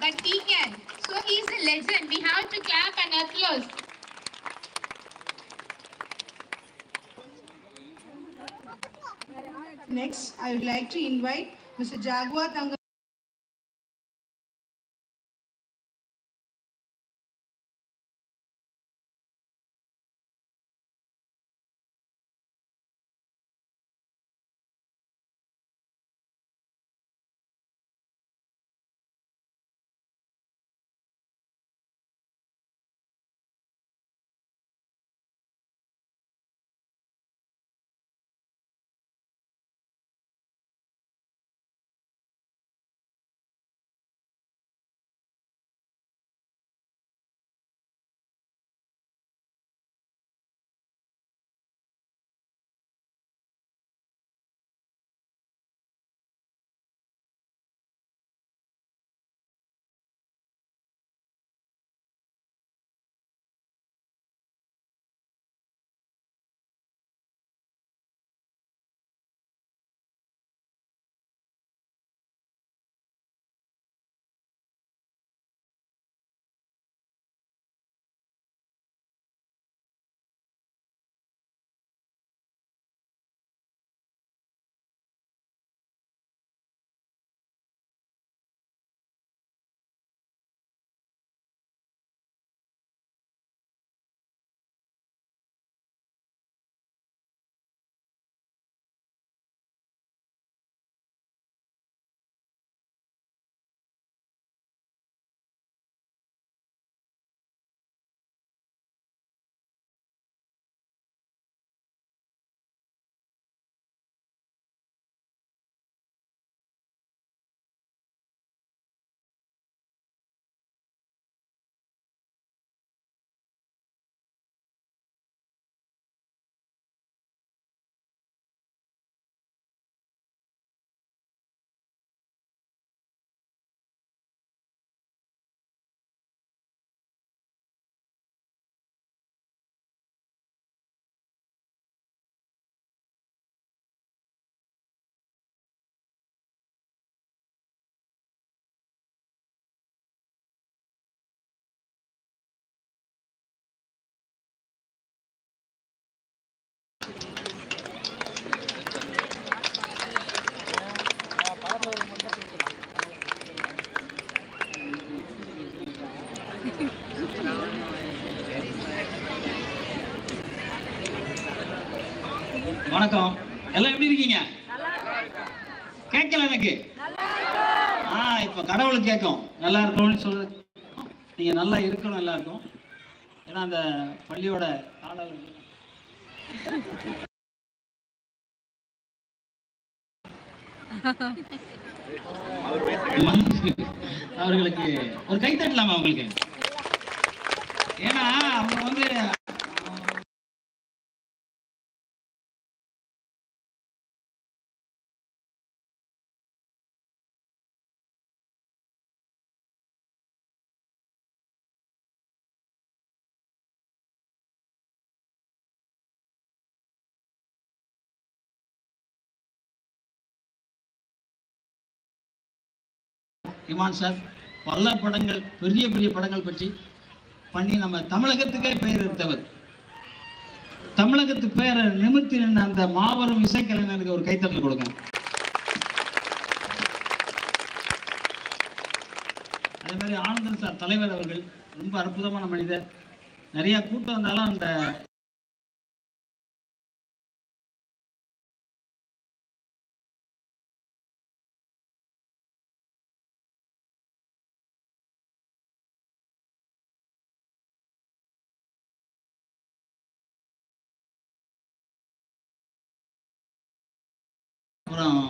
but he can. So he is a legend. We have to clap and applause. Next, I would like to invite Mr. Jaguar Tanga. வணக்கம். எல்லாம் எப்படி இருக்கீங்க? கேட்கல எனக்கு. இப்ப கடவுளுக்கு கேட்கும். நல்லா இருக்கணும்னு சொல்றது. நீங்க நல்லா இருக்கணும் எல்லாருக்கும். ஏன்னா அந்த பள்ளியோட அவர்களுக்கு ஒரு கை தட்டலாமா உங்களுக்கு? ஏன்னா அவங்க வந்து இமான் சார் பல படங்கள், பெரிய பெரிய படங்கள் பற்றி பண்ணி நம்ம தமிழகத்துக்கே பெயர் எடுத்தவர். தமிழகத்து பெயரை நிமிர்த்தி நின்ற அந்த மாபெரும் இசைக்கலைஞருக்கு ஒரு கைத்தட்டல் கொடுங்க. அதே மாதிரி ஆனந்தன் சார் தலைவர் அவர்கள் ரொம்ப அற்புதமான மனிதர். நிறைய கூட்டம் வந்தாலும் அந்த அப்புறம்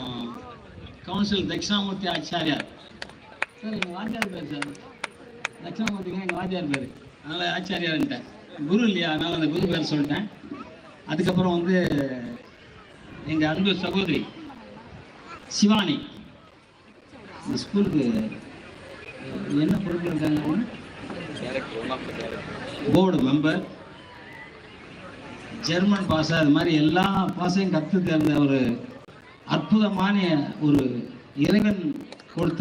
கவுன்சில் தட்சிணாமூர்த்தி ஆச்சாரியார் சார், எங்கள் வாத்தியார் பேர் சார். தட்சிணாமூர்த்திங்க எங்கள் வாத்தியார் பேர், அதனால் ஆச்சாரியார்ன்ட்டேன். குரு இல்லையா, அதனால் அந்த குரு பேர் சொல்லிட்டேன். அதுக்கப்புறம் வந்து எங்கள் அன்பு சகோதரி சிவானி, இந்த ஸ்கூலுக்கு என்ன பொறுப்பு இருக்காங்க? போர்டு மெம்பர், ஜெர்மன் பாஷை, அது மாதிரி எல்லா பாஷையும் கற்று தேர்ந்த ஒரு அற்புதமான ஒரு இறைவன் கொடுத்த